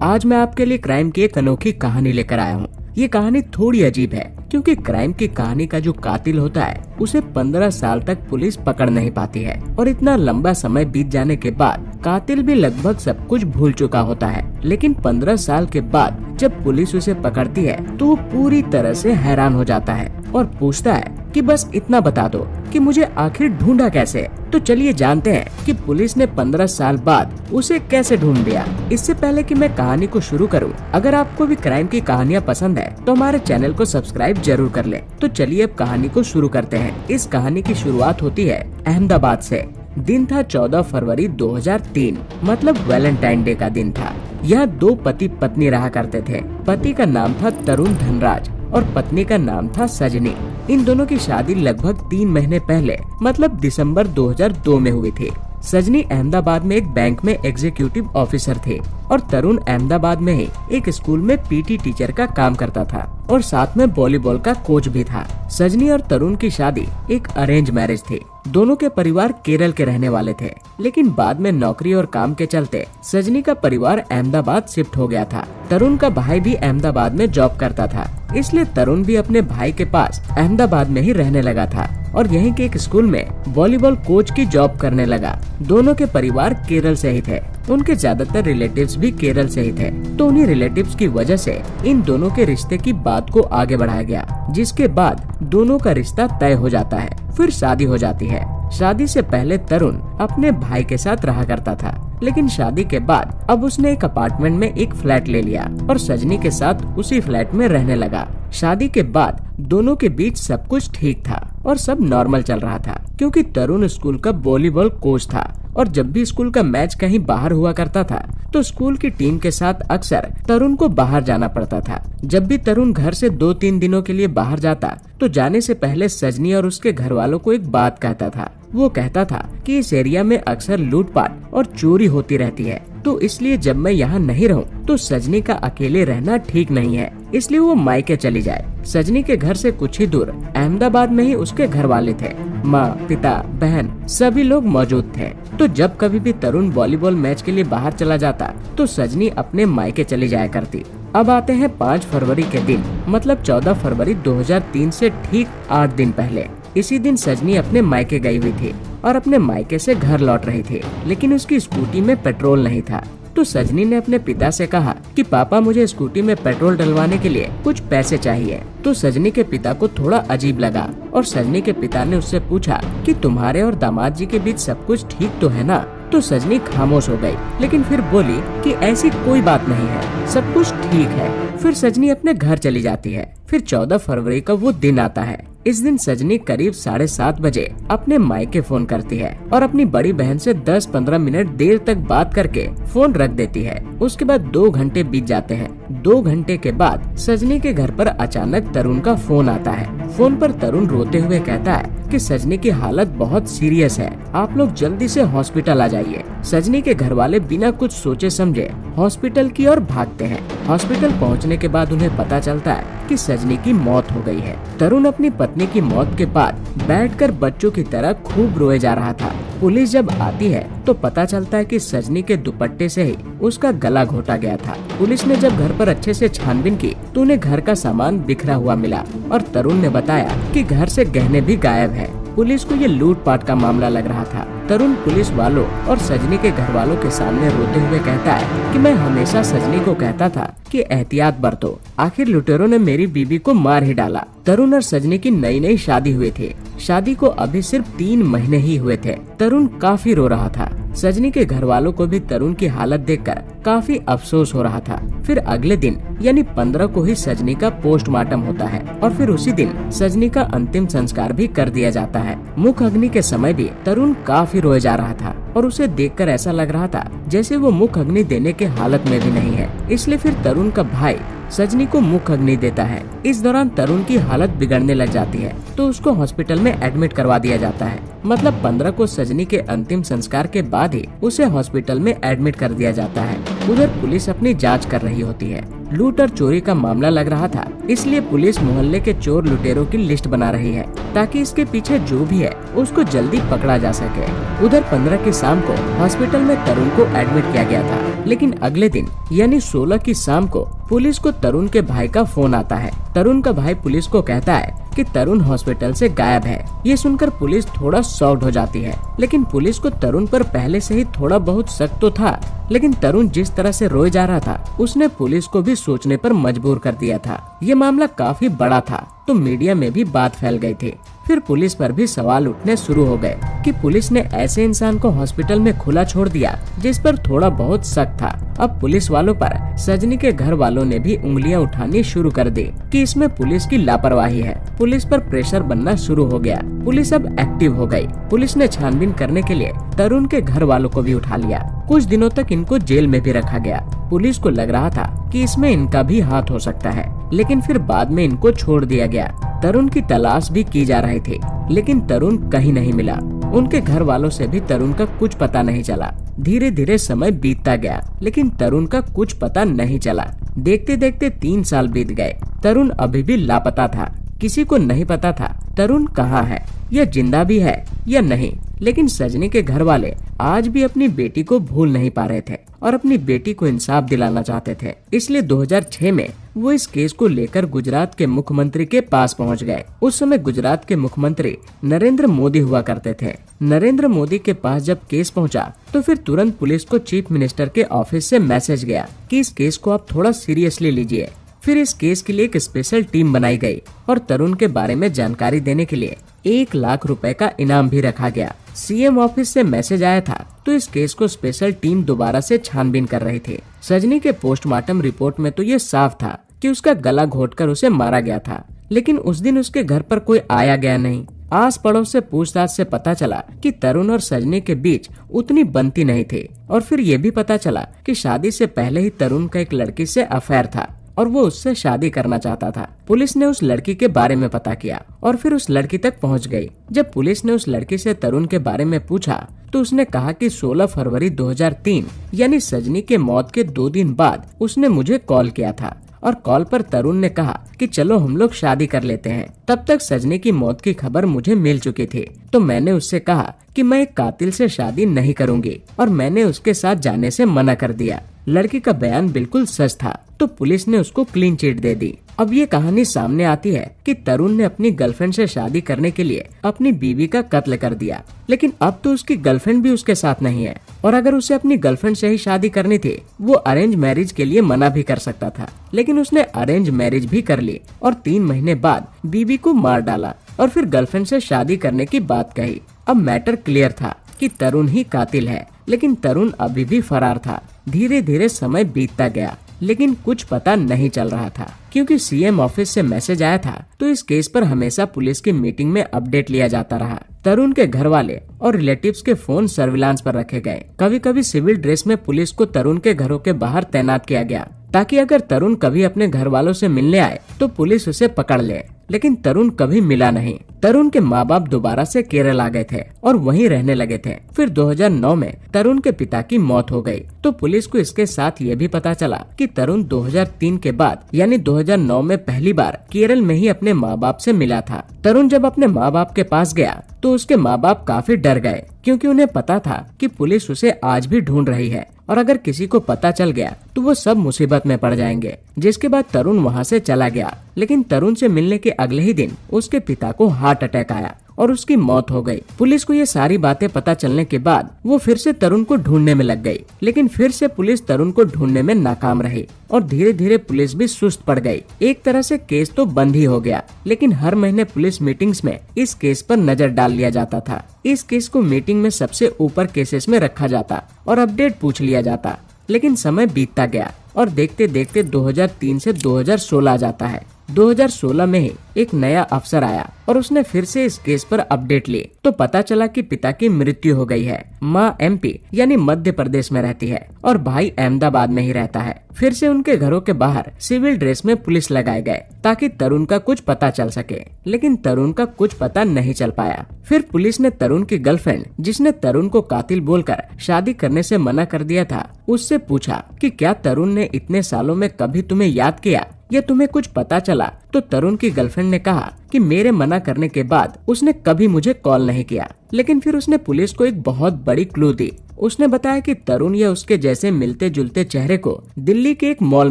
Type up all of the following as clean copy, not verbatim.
आज मैं आपके लिए क्राइम की एक अनोखी कहानी लेकर आया हूँ। ये कहानी थोड़ी अजीब है क्योंकि क्राइम की कहानी का जो कातिल होता है उसे 15 साल तक पुलिस पकड़ नहीं पाती है और इतना लंबा समय बीत जाने के बाद कातिल भी लगभग सब कुछ भूल चुका होता है। लेकिन 15 साल के बाद जब पुलिस उसे पकड़ती है तो वो पूरी तरह से हैरान हो जाता है और पूछता है कि बस इतना बता दो कि मुझे आखिर ढूंढा कैसे। तो चलिए जानते हैं कि पुलिस ने 15 साल बाद उसे कैसे ढूंढ लिया। इससे पहले कि मैं कहानी को शुरू करूं, अगर आपको भी क्राइम की कहानियां पसंद है तो हमारे चैनल को सब्सक्राइब जरूर कर लें। तो चलिए अब कहानी को शुरू करते हैं। इस कहानी की शुरुआत होती है अहमदाबाद से। दिन था 14 फरवरी 2003, मतलब वैलेंटाइन डे का दिन था। यहाँ दो पति पत्नी रहा करते थे। पति का नाम था तरुण धनराज और पत्नी का नाम था सजनी। इन दोनों की शादी लगभग 3 महीने पहले मतलब दिसंबर 2002 में हुई थी। सजनी अहमदाबाद में एक बैंक में एग्जीक्यूटिव ऑफिसर थे और तरुण अहमदाबाद में ही एक स्कूल में पीटी टीचर का काम करता था और साथ में वॉलीबॉल का कोच भी था। सजनी और तरुण की शादी एक अरेंज मैरिज थी। दोनों के परिवार केरल के रहने वाले थे, लेकिन बाद में नौकरी और काम के चलते सजनी का परिवार अहमदाबाद शिफ्ट हो गया था। तरुण का भाई भी अहमदाबाद में जॉब करता था, इसलिए तरुण भी अपने भाई के पास अहमदाबाद में ही रहने लगा था और यहीं के एक स्कूल में वॉलीबॉल कोच की जॉब करने लगा। दोनों के परिवार केरल से ही थे। उनके ज्यादातर रिलेटिव्स भी केरल से ही थे, तो उन्हीं रिलेटिव्स की वजह से इन दोनों के रिश्ते की बात को आगे बढ़ाया गया, जिसके बाद दोनों का रिश्ता तय हो जाता है। फिर शादी हो जाती है। शादी से पहले तरुण अपने भाई के साथ रहा करता था, लेकिन शादी के बाद अब उसने एक अपार्टमेंट में एक फ्लैट ले लिया और सजनी के साथ उसी फ्लैट में रहने लगा। शादी के बाद दोनों के बीच सब कुछ ठीक था और सब नॉर्मल चल रहा था, क्योंकि तरुण स्कूल का वॉलीबॉल कोच था और जब भी स्कूल का मैच कहीं बाहर हुआ करता था तो स्कूल की टीम के साथ अक्सर तरुण को बाहर जाना पड़ता था। जब भी तरुण घर से 2-3 दिनों के लिए बाहर जाता तो जाने से पहले सजनी और उसके घर वालों को एक बात कहता था। वो कहता था कि इस एरिया में अक्सर लूटपाट और चोरी होती रहती है, तो इसलिए जब मैं यहाँ नहीं रहूँ तो सजनी का अकेले रहना ठीक नहीं है, इसलिए वो मायके चली जाए। सजनी के घर से कुछ ही दूर अहमदाबाद में ही उसके घर वाले थे। माँ, पिता, बहन सभी लोग मौजूद थे। तो जब कभी भी तरुण वॉलीबॉल मैच के लिए बाहर चला जाता तो सजनी अपने मायके चली जाया करती। अब आते हैं 5 फरवरी के दिन, मतलब 14 फरवरी 2003 से ठीक 8 दिन पहले। इसी दिन सजनी अपने मायके गई हुई थी और अपने मायके से घर लौट रही थी, लेकिन उसकी स्कूटी में पेट्रोल नहीं था। तो सजनी ने अपने पिता से कहा कि पापा, मुझे स्कूटी में पेट्रोल डलवाने के लिए कुछ पैसे चाहिए। तो सजनी के पिता को थोड़ा अजीब लगा और सजनी के पिता ने उससे पूछा कि तुम्हारे और दामाद जी के बीच सब कुछ ठीक तो है ना। तो सजनी खामोश हो गई, लेकिन फिर बोली कि ऐसी कोई बात नहीं है, सब कुछ ठीक है। फिर सजनी अपने घर चली जाती है। फिर 14 फरवरी का वो दिन आता है। इस दिन सजनी करीब 7:30 बजे अपने मायके फोन करती है और अपनी बड़ी बहन से 10-15 मिनट देर तक बात करके फोन रख देती है। उसके बाद 2 घंटे बीत जाते हैं। 2 घंटे के बाद सजनी के घर पर अचानक तरुण का फोन आता है। फोन पर तरुण रोते हुए कहता है कि सजनी की हालत बहुत सीरियस है, आप लोग जल्दी से हॉस्पिटल आ जाइए। सजनी के घर वाले बिना कुछ सोचे समझे हॉस्पिटल की ओर भागते हैं। हॉस्पिटल पहुंचने के बाद उन्हें पता चलता है कि सजनी की मौत हो गई है। तरुण अपनी पत्नी की मौत के बाद बैठकर बच्चों की तरह खूब रोए जा रहा था। पुलिस जब आती है तो पता चलता है कि सजनी के दुपट्टे से ही उसका गला घोटा गया था। पुलिस ने जब घर पर अच्छे से छानबीन की तो उन्हें घर का सामान बिखरा हुआ मिला और तरुण ने बताया कि घर से गहने भी गायब है। पुलिस को ये लूटपाट का मामला लग रहा था। तरुण पुलिस वालों और सजनी के घर वालों के सामने रोते हुए कहता है कि मैं हमेशा सजनी को कहता था कि एहतियात बरतो, आखिर लुटेरों ने मेरी बीबी को मार ही डाला। तरुण और सजनी की नई शादी हुई थी। शादी को अभी सिर्फ 3 महीने ही हुए थे। तरुण काफी रो रहा था। सजनी के घर वालों को भी तरुण की हालत देखकर काफी अफसोस हो रहा था। फिर अगले दिन यानी 15 को ही सजनी का पोस्टमार्टम होता है और फिर उसी दिन सजनी का अंतिम संस्कार भी कर दिया जाता है। मुख अग्नि के समय भी तरुण काफी रोए जा रहा था और उसे देखकर ऐसा लग रहा था जैसे वो मुख अग्नि देने के हालत में भी नहीं है। इसलिए फिर तरुण का भाई सजनी को मुख अग्नि देता है। इस दौरान तरुण की हालत बिगड़ने लग जाती है तो उसको हॉस्पिटल में एडमिट करवा दिया जाता है। मतलब 15 को सजनी के अंतिम संस्कार के बाद ही उसे हॉस्पिटल में एडमिट कर दिया जाता है। उधर पुलिस अपनी जांच कर रही होती है। लूट और चोरी का मामला लग रहा था, इसलिए पुलिस मोहल्ले के चोर लुटेरों की लिस्ट बना रही है ताकि इसके पीछे जो भी है उसको जल्दी पकड़ा जा सके। उधर 15 की शाम को हॉस्पिटल में तरुण को एडमिट किया गया था, लेकिन अगले दिन यानी 16 की शाम को पुलिस को तरुण के भाई का फोन आता है। तरुण का भाई पुलिस को कहता है कि तरुण हॉस्पिटल से गायब है। ये सुनकर पुलिस थोड़ा शॉक्ड हो जाती है, लेकिन पुलिस को तरुण पर पहले से ही थोड़ा बहुत शक तो था, लेकिन तरुण जिस तरह से रोए जा रहा था उसने पुलिस को भी सोचने पर मजबूर कर दिया था। ये मामला काफी बड़ा था तो मीडिया में भी बात फैल गई थी। फिर पुलिस पर भी सवाल उठने शुरू हो गए कि पुलिस ने ऐसे इंसान को हॉस्पिटल में खुला छोड़ दिया जिस पर थोड़ा बहुत शक था। अब पुलिस वालों पर सजनी के घर वालों ने भी उंगलियां उठानी शुरू कर दी कि इसमें पुलिस की लापरवाही है। पुलिस पर प्रेशर बनना शुरू हो गया। पुलिस अब एक्टिव हो गई। पुलिस ने छानबीन करने के लिए तरुण के घर वालों को भी उठा लिया। कुछ दिनों तक इनको जेल में भी रखा गया। पुलिस को लग रहा था कि इसमें इनका भी हाथ हो सकता है, लेकिन फिर बाद में इनको छोड़ दिया गया। तरुण की तलाश भी की जा रही थी, लेकिन तरुण कहीं नहीं मिला। उनके घर वालों से भी तरुण का कुछ पता नहीं चला। धीरे धीरे समय बीतता गया, लेकिन तरुण का कुछ पता नहीं चला। देखते देखते 3 साल बीत गए। तरुण अभी भी लापता था। किसी को नहीं पता था तरुण कहाँ है, या जिंदा भी है या नहीं। लेकिन सजनी के घर वाले आज भी अपनी बेटी को भूल नहीं पा रहे थे और अपनी बेटी को इंसाफ दिलाना चाहते थे। इसलिए 2006 में वो इस केस को लेकर गुजरात के मुख्यमंत्री के पास पहुंच गए। उस समय गुजरात के मुख्यमंत्री नरेंद्र मोदी हुआ करते थे। नरेंद्र मोदी के पास जब केस पहुंचा तो फिर तुरंत पुलिस को चीफ मिनिस्टर के ऑफिस से मैसेज गया कि इस केस को आप थोड़ा सीरियसली लीजिए। फिर इस केस के लिए एक स्पेशल टीम बनाई गई और तरुण के बारे में जानकारी देने के लिए 1 लाख रुपए का इनाम भी रखा गया। सीएम ऑफिस से मैसेज आया था तो इस केस को स्पेशल टीम दोबारा से छानबीन कर रही थी। सजनी के पोस्टमार्टम रिपोर्ट में तो ये साफ था कि उसका गला घोटकर उसे मारा गया था, लेकिन उस दिन उसके घर पर कोई आया गया नहीं। आस पड़ोस से पूछताछ से पता चला कि तरुण और सजनी के बीच उतनी बनती नहीं थी, और फिर ये भी पता चला कि शादी से पहले ही तरुण का एक लड़की से अफेयर था और वो उससे शादी करना चाहता था। पुलिस ने उस लड़की के बारे में पता किया और फिर उस लड़की तक पहुंच गई। जब पुलिस ने उस लड़की से तरुण के बारे में पूछा तो उसने कहा कि 16 फरवरी 2003 यानी सजनी के मौत के 2 दिन बाद उसने मुझे कॉल किया था और कॉल पर तरुण ने कहा कि चलो हम लोग शादी कर लेते हैं। तब तक सजनी की मौत की खबर मुझे मिल चुकी थी, तो मैंने उससे कहा कि मैं एक कातिल से शादी नहीं करूंगी और मैंने उसके साथ जाने से मना कर दिया। लड़की का बयान बिल्कुल सच था, तो पुलिस ने उसको क्लीन चिट दे दी। अब ये कहानी सामने आती है कि तरुण ने अपनी गर्लफ्रेंड से शादी करने के लिए अपनी बीवी का कत्ल कर दिया, लेकिन अब तो उसकी गर्लफ्रेंड भी उसके साथ नहीं है, और अगर उसे अपनी गर्लफ्रेंड से ही शादी करनी थी वो अरेंज मैरिज के लिए मना भी कर सकता था, लेकिन उसने अरेंज मैरिज भी कर ली और 3 महीने बाद बीवी को मार डाला और फिर गर्लफ्रेंड से शादी करने की बात कही। अब मैटर क्लियर था कि तरुण ही कातिल है, लेकिन तरुण अभी भी फरार था। धीरे धीरे समय बीतता गया, लेकिन कुछ पता नहीं चल रहा था, क्योंकि सीएम ऑफिस से मैसेज आया था तो इस केस पर हमेशा पुलिस की मीटिंग में अपडेट लिया जाता रहा। तरुण के घर वाले और रिलेटिव्स के फोन सर्विलांस पर रखे गए। कभी कभी सिविल ड्रेस में पुलिस को तरुण के घरों के बाहर तैनात किया गया, ताकि अगर तरुण कभी अपने घर वालों से मिलने आए तो पुलिस उसे पकड़ ले। लेकिन तरुण कभी मिला नहीं। तरुण के माँ बाप दोबारा से केरल आ गए थे और वहीं रहने लगे थे। फिर 2009 में तरुण के पिता की मौत हो गई, तो पुलिस को इसके साथ ये भी पता चला कि तरुण 2003 के बाद यानी 2009 में पहली बार केरल में ही अपने माँ बाप से मिला था। तरुण जब अपने माँ बाप के पास गया तो उसके माँ बाप काफी डर गए, क्योंकि उन्हें पता था कि पुलिस उसे आज भी ढूंढ रही है और अगर किसी को पता चल गया तो वो सब मुसीबत में पड़ जाएंगे। जिसके बाद तरुण वहाँ से चला गया, लेकिन तरुण से मिलने के अगले ही दिन उसके पिता को हार्ट अटैक आया और उसकी मौत हो गई। पुलिस को ये सारी बातें पता चलने के बाद वो फिर से तरुण को ढूंढने में लग गई, लेकिन फिर से पुलिस तरुण को ढूंढने में नाकाम रही और धीरे धीरे पुलिस भी सुस्त पड़ गई। एक तरह से केस तो बंद ही हो गया, लेकिन हर महीने पुलिस मीटिंग्स में इस केस पर नजर डाल लिया जाता था। इस केस को मीटिंग में सबसे ऊपर केसेस में रखा जाता और अपडेट पूछ लिया जाता। लेकिन समय बीतता गया और देखते देखते 2003 से 2016 जाता है। 2016 में ही एक नया अफसर आया और उसने फिर से इस केस पर अपडेट ली तो पता चला कि पिता की मृत्यु हो गई है। माँ MP यानी मध्य प्रदेश में रहती है और भाई अहमदाबाद में ही रहता है। फिर से उनके घरों के बाहर सिविल ड्रेस में पुलिस लगाए गए ताकि तरुण का कुछ पता चल सके, लेकिन तरुण का कुछ पता नहीं चल पाया। फिर पुलिस ने तरुण की गर्लफ्रेंड, जिसने तरुण को कातिल बोलकर शादी करने से मना कर दिया था, उससे पूछा कि क्या तरुण ने इतने सालों में कभी तुम्हें याद किया या तुम्हें कुछ पता चला। तो तरुण की गर्लफ्रेंड ने कहा कि मेरे मना करने के बाद उसने कभी मुझे कॉल नहीं किया। लेकिन फिर उसने पुलिस को एक बहुत बड़ी क्लू दी। उसने बताया कि तरुण या उसके जैसे मिलते जुलते चेहरे को दिल्ली के एक मॉल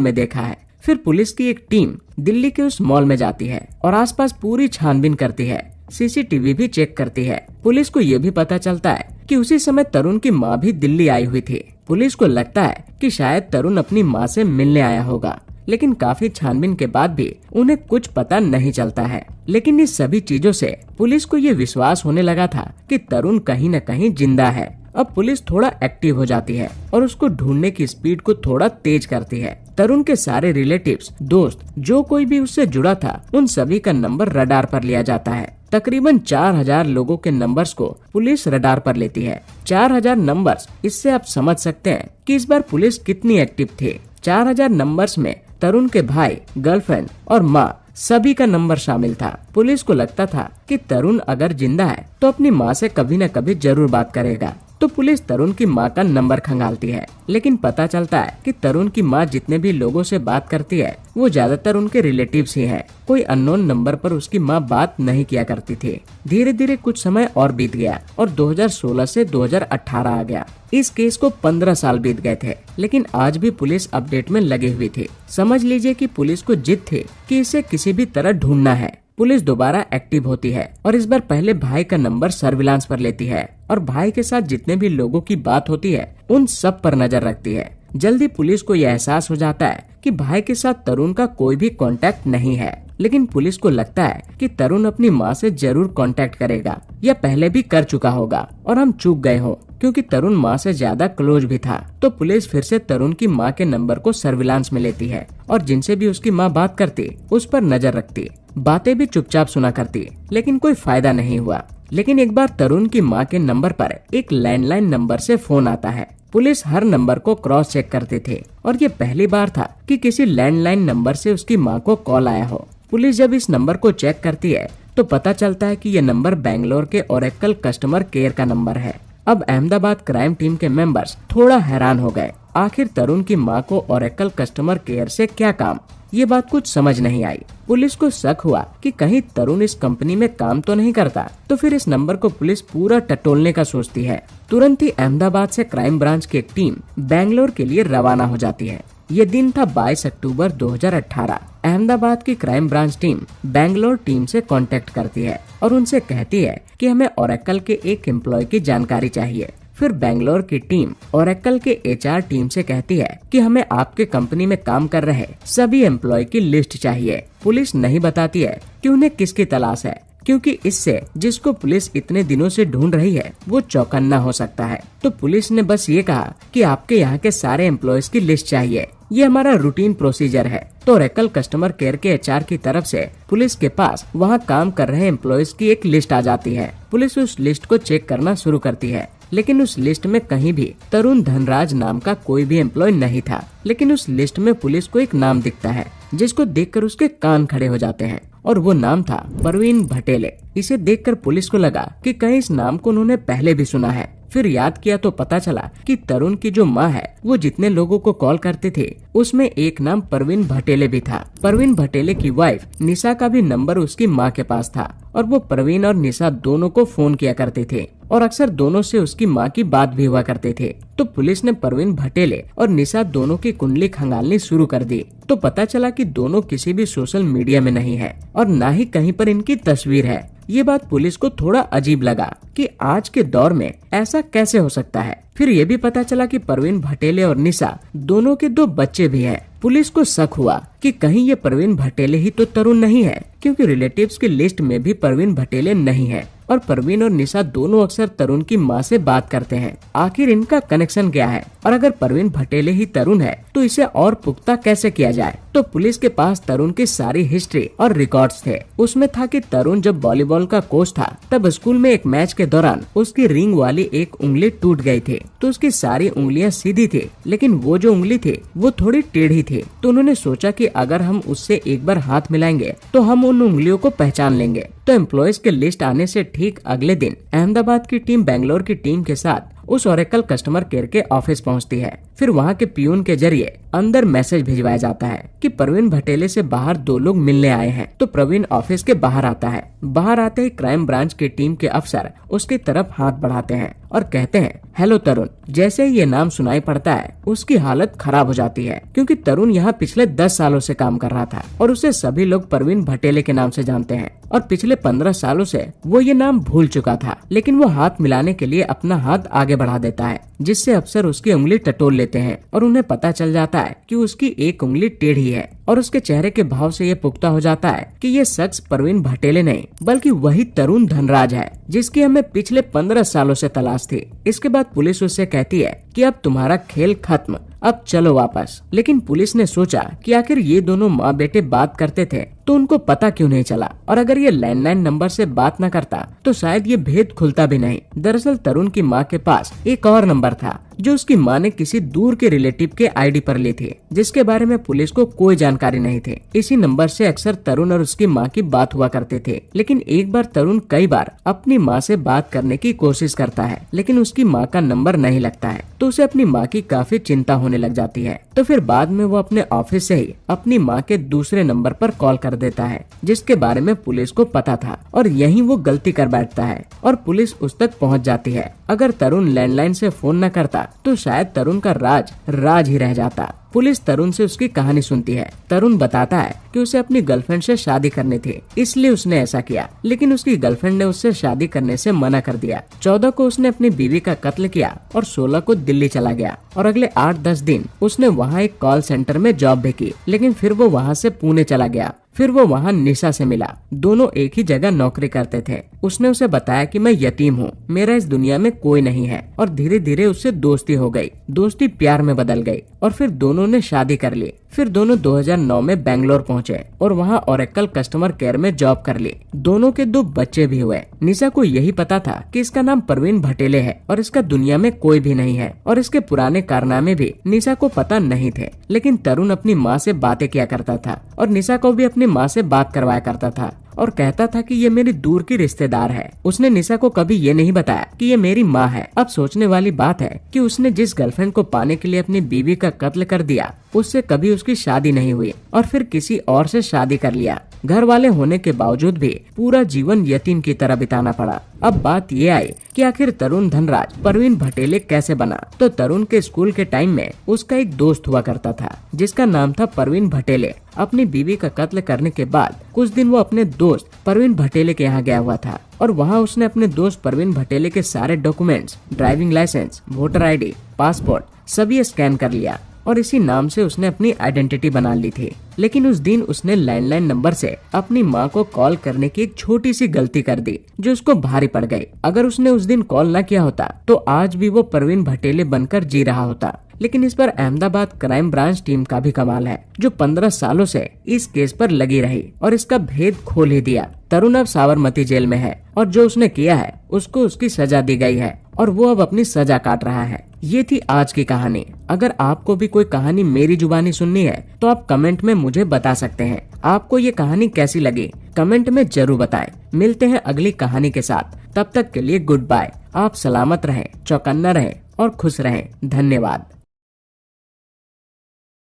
में देखा है। फिर पुलिस की एक टीम दिल्ली के उस मॉल में जाती है और आसपास पूरी छानबीन करती है, CCTV भी चेक करती है। पुलिस को ये भी पता चलता है कि उसी समय तरुण की माँ भी दिल्ली आई हुई थी। पुलिस को लगता है कि शायद तरुण अपनी माँ से मिलने आया होगा, लेकिन काफी छानबीन के बाद भी उन्हें कुछ पता नहीं चलता है। लेकिन इस सभी चीजों से पुलिस को ये विश्वास होने लगा था कि तरुण कहीं न कहीं जिंदा है। अब पुलिस थोड़ा एक्टिव हो जाती है और उसको ढूंढने की स्पीड को थोड़ा तेज करती है। तरुण के सारे रिलेटिव्स, दोस्त, जो कोई भी उससे जुड़ा था, उन सभी का नंबर रडार पर लिया जाता है। तकरीबन 4000 लोगों के नंबर्स को पुलिस रडार पर लेती है। 4000 नंबर्स, इससे आप समझ सकते हैं कि इस बार पुलिस कितनी एक्टिव थी। 4000 नंबर्स में तरुण के भाई, गर्लफ्रेंड और माँ सभी का नंबर शामिल था। पुलिस को लगता था कि तरुण अगर जिंदा है तो अपनी माँ से कभी न कभी जरूर बात करेगा। तो पुलिस तरुण की माँ का नंबर खंगालती है, लेकिन पता चलता है कि तरुण की माँ जितने भी लोगों से बात करती है वो ज्यादातर उनके रिलेटिव्स ही हैं। कोई अननोन नंबर पर उसकी माँ बात नहीं किया करती थी। धीरे धीरे कुछ समय और बीत गया और 2016 से 2018 आ गया। इस केस को 15 साल बीत गए थे, लेकिन आज भी पुलिस अपडेट में लगी हुई थी। समझ लीजिए कि पुलिस को जिद थी कि इसे किसी भी तरह ढूंढना है। पुलिस दोबारा एक्टिव होती है और इस बार पहले भाई का नंबर सर्विलांस पर लेती है और भाई के साथ जितने भी लोगों की बात होती है उन सब पर नजर रखती है। जल्दी पुलिस को यह एहसास हो जाता है कि भाई के साथ तरुण का कोई भी कांटेक्ट नहीं है, लेकिन पुलिस को लगता है कि तरुण अपनी माँ से जरूर कांटेक्ट करेगा या पहले भी कर चुका होगा और हम चूक गए हो, क्योंकि तरुण माँ से ज्यादा क्लोज भी था। तो पुलिस फिर से तरुण की माँ के नंबर को सर्विलांस में लेती है और जिनसे भी उसकी माँ बात करती उस पर नजर रखती। बातें भी चुपचाप सुना करती, लेकिन कोई फायदा नहीं हुआ। लेकिन एक बार तरुण की माँ के नंबर पर एक लैंडलाइन नंबर से फोन आता है। पुलिस हर नंबर को क्रॉस चेक करते थे और ये पहली बार था कि किसी लैंडलाइन नंबर से उसकी माँ को कॉल आया हो। पुलिस जब इस नंबर को चेक करती है तो पता चलता है कि ये नंबर बेंगलोर के ओरेकल कस्टमर केयर का नंबर है। अब अहमदाबाद क्राइम टीम के मेंबर्स थोड़ा हैरान हो गए। आखिर तरुण की माँ को ओरेकल कस्टमर केयर से क्या काम, ये बात कुछ समझ नहीं आई। पुलिस को शक हुआ कि कहीं तरुण इस कंपनी में काम तो नहीं करता, तो फिर इस नंबर को पुलिस पूरा टटोलने का सोचती है। तुरंत ही अहमदाबाद से क्राइम ब्रांच की एक टीम बेंगलोर के लिए रवाना हो जाती है। ये दिन था 22 अक्टूबर 2018। अहमदाबाद की crime branch team Bangalore team से कांटेक्ट करती है और उनसे कहती है कि हमें ओरेकल के एक एम्प्लॉय की जानकारी चाहिए। फिर बेंगलोर की टीम ओरेकल के HR टीम से कहती है कि हमें आपके कंपनी में काम कर रहे सभी एम्प्लॉय की लिस्ट चाहिए। पुलिस नहीं बताती है कि उन्हें किसकी तलाश है, क्योंकि इससे जिसको पुलिस इतने दिनों से ढूंढ रही है वो चौकन्ना हो सकता है। तो पुलिस ने बस ये कहा कि आपके यहाँ के सारे एम्प्लॉयज की लिस्ट चाहिए, ये हमारा रूटीन प्रोसीजर है। तो ओरेकल कस्टमर केयर के HR की तरफ से पुलिस के पास वहाँ काम कर रहे एम्प्लॉयज की एक लिस्ट आ जाती है। पुलिस उस लिस्ट को चेक करना शुरू करती है, लेकिन उस लिस्ट में कहीं भी तरुण धनराज नाम का कोई भी एम्प्लॉय नहीं था। लेकिन उस लिस्ट में पुलिस को एक नाम दिखता है जिसको देखकर उसके कान खड़े हो जाते हैं और वो नाम था परवीन भटेले। इसे देखकर पुलिस को लगा कि कहीं इस नाम को उन्होंने पहले भी सुना है। फिर याद किया तो पता चला कि तरुण की जो माँ है वो जितने लोगों को कॉल करते थे उसमें एक नाम परवीन भटेले भी था। परवीन भटेले की वाइफ निशा का भी नंबर उसकी माँ के पास था और वो परवीन और निशा दोनों को फोन किया करते थे और अक्सर दोनों से उसकी माँ की बात भी हुआ करते थे। तो पुलिस ने परवीन भटेले और निशा दोनों की कुंडली खंगालनी शुरू कर दी। तो पता चला कि दोनों किसी भी सोशल मीडिया में नहीं है और न ही कहीं पर इनकी तस्वीर है। ये बात पुलिस को थोड़ा अजीब लगा कि आज के दौर में ऐसा कैसे हो सकता है। फिर ये भी पता चला कि परवीन भटेले और निशा दोनों के 2 बच्चे भी हैं। पुलिस को शक हुआ कि कहीं ये परवीन भटेले ही तो तरुण नहीं है, क्योंकि रिलेटिव्स की लिस्ट में भी परवीन भटेले नहीं है और परवीन और निशा दोनों अक्सर तरुण की माँ से बात करते हैं। आखिर इनका कनेक्शन क्या है और अगर परवीन भटेले ही तरुण है तो इसे और पुख्ता कैसे किया जाए। तो पुलिस के पास तरुण की सारी हिस्ट्री और रिकॉर्ड्स थे। उसमें था कि तरुण जब वॉलीबॉल का कोच था तब स्कूल में एक मैच के दौरान उसकी रिंग वाली एक उंगली टूट गई थी। तो उसकी सारी उंगलियां सीधी थी, लेकिन वो जो उंगली थी वो थोड़ी टेढ़ी थी। तो उन्होंने सोचा कि अगर हम उससे एक बार हाथ मिलाएंगे तो हम उन उंगलियों को पहचान लेंगे। तो एम्प्लॉयज के लिस्ट आने से ठीक अगले दिन अहमदाबाद की टीम बेंगलोर की टीम के साथ उस ओरेकल कस्टमर केयर के ऑफिस पहुंचती है। फिर वहां के पियून के जरिए अंदर मैसेज भिजवाया जाता है कि प्रवीण भटेले से बाहर 2 लोग मिलने आए हैं। तो प्रवीण ऑफिस के बाहर आता है। बाहर आते ही क्राइम ब्रांच की टीम के अफसर उसकी तरफ हाथ बढ़ाते हैं और कहते हैं, हेलो तरुण। जैसे ही ये नाम सुनाई पड़ता है उसकी हालत खराब हो जाती है, क्योंकि तरुण यहाँ पिछले 10 सालों से काम कर रहा था और उसे सभी लोग प्रवीण भटेले के नाम से जानते हैं। और पिछले 15 सालों से वो ये नाम भूल चुका था, लेकिन वो हाथ मिलाने के लिए अपना हाथ आगे बढ़ा देता है, जिससे अफसर उसकी उंगली टटोल लेते हैं और उन्हें पता चल जाता है कि उसकी एक उंगली टेढ़ी है। और उसके चेहरे के भाव से ये पुख्ता हो जाता है कि ये शख्स प्रवीण भटेले नहीं बल्कि वही तरुण धनराज है, जिसकी हमें पिछले 15 सालों से तलाश थी। इसके बाद पुलिस उससे कहती है कि अब तुम्हारा खेल खत्म, अब चलो वापस। लेकिन पुलिस ने सोचा कि आखिर ये दोनों माँ बेटे बात करते थे तो उनको पता क्यों नहीं चला, और अगर ये लैंडलाइन नंबर से बात न करता तो शायद ये भेद खुलता भी नहीं। दरअसल तरुण की माँ के पास एक और नंबर था जो उसकी माँ ने किसी दूर के रिलेटिव के आईडी पर ली थी, जिसके बारे में पुलिस को कोई जानकारी नहीं थी। इसी नंबर से अक्सर तरुण और उसकी माँ की बात हुआ करते थे। लेकिन एक बार तरुण कई बार अपनी माँ से बात करने की कोशिश करता है, लेकिन उसकी माँ का नंबर नहीं लगता है, तो उसे अपनी माँ की काफी चिंता होने लग जाती है। तो फिर बाद में वो अपने ऑफिस से ही अपनी माँ के दूसरे नंबर पर कॉल कर देता है, जिसके बारे में पुलिस को पता था, और यहीं वो गलती कर बैठता है और पुलिस उस तक पहुँच जाती है। अगर तरुण लैंडलाइन से फोन न करता तो शायद तरुण का राज ही रह जाता। पुलिस तरुण से उसकी कहानी सुनती है। तरुण बताता है कि उसे अपनी गर्लफ्रेंड से शादी करनी थी, इसलिए उसने ऐसा किया, लेकिन उसकी गर्लफ्रेंड ने उससे शादी करने से मना कर दिया। 14 को उसने अपनी बीवी का कत्ल किया और 16 को दिल्ली चला गया, और अगले 8-10 दिन उसने वहाँ एक कॉल सेंटर में जॉब भी की। लेकिन फिर वो वहाँ से पुणे चला गया। फिर वो वहाँ निशा से मिला। दोनों एक ही जगह नौकरी करते थे। उसने उसे बताया कि मैं यतीम हूँ, मेरा इस दुनिया में कोई नहीं है, और धीरे धीरे उससे दोस्ती हो गई। दोस्ती प्यार में बदल गई और फिर दोनों ने शादी कर ली। फिर दोनों 2009 में बेंगलोर पहुँचे और वहाँ ओरेकल कस्टमर केयर में जॉब कर ली। दोनों के 2 बच्चे भी हुए। निशा को यही पता था कि इसका नाम प्रवीण भटेले है और इसका दुनिया में कोई भी नहीं है, और इसके पुराने कारनामे भी निशा को पता नहीं थे। लेकिन तरुण अपनी माँ से बातें किया करता था और निशा को भी अपनी माँ से बात करवाया करता था और कहता था कि ये मेरी दूर की रिश्तेदार है। उसने निशा को कभी ये नहीं बताया कि ये मेरी माँ है। अब सोचने वाली बात है कि उसने जिस गर्लफ्रेंड को पाने के लिए अपनी बीवी का कत्ल कर दिया, उससे कभी उसकी शादी नहीं हुई और फिर किसी और से शादी कर लिया। घर वाले होने के बावजूद भी पूरा जीवन यतीम की तरह बिताना पड़ा। अब बात ये आई कि आखिर तरुण धनराज प्रवीण भटेले कैसे बना। तो तरुण के स्कूल के टाइम में उसका एक दोस्त हुआ करता था जिसका नाम था प्रवीण भटेले। अपनी बीवी का कत्ल करने के बाद कुछ दिन वो अपने दोस्त प्रवीण भटेले के यहाँ गया हुआ था और वहाँ उसने अपने दोस्त प्रवीण भटेले के सारे documents, driving licence, voter ID, passport सभी स्कैन कर लिया और इसी नाम से उसने अपनी आइडेंटिटी बना ली थी। लेकिन उस दिन उसने लैंडलाइन नंबर से अपनी माँ को कॉल करने की एक छोटी सी गलती कर दी जो उसको भारी पड़ गई। अगर उसने उस दिन कॉल न किया होता तो आज भी वो प्रवीण भटेले बनकर जी रहा होता। लेकिन इस पर अहमदाबाद क्राइम ब्रांच टीम का भी कमाल है, जो 15 सालों से इस केस पर लगी रही और इसका भेद खोल ही दिया। तरुण अब साबरमती जेल में है और जो उसने किया है उसको उसकी सजा दी गई है और वो अब अपनी सजा काट रहा है। ये थी आज की कहानी। अगर आपको भी कोई कहानी मेरी जुबानी सुननी है तो आप कमेंट में मुझे बता सकते हैं। आपको ये कहानी कैसी लगी कमेंट में जरूर बताएं। मिलते हैं अगली कहानी के साथ, तब तक के लिए गुड बाय। आप सलामत रहें, चौकन्ना रहें और खुश रहें। धन्यवाद।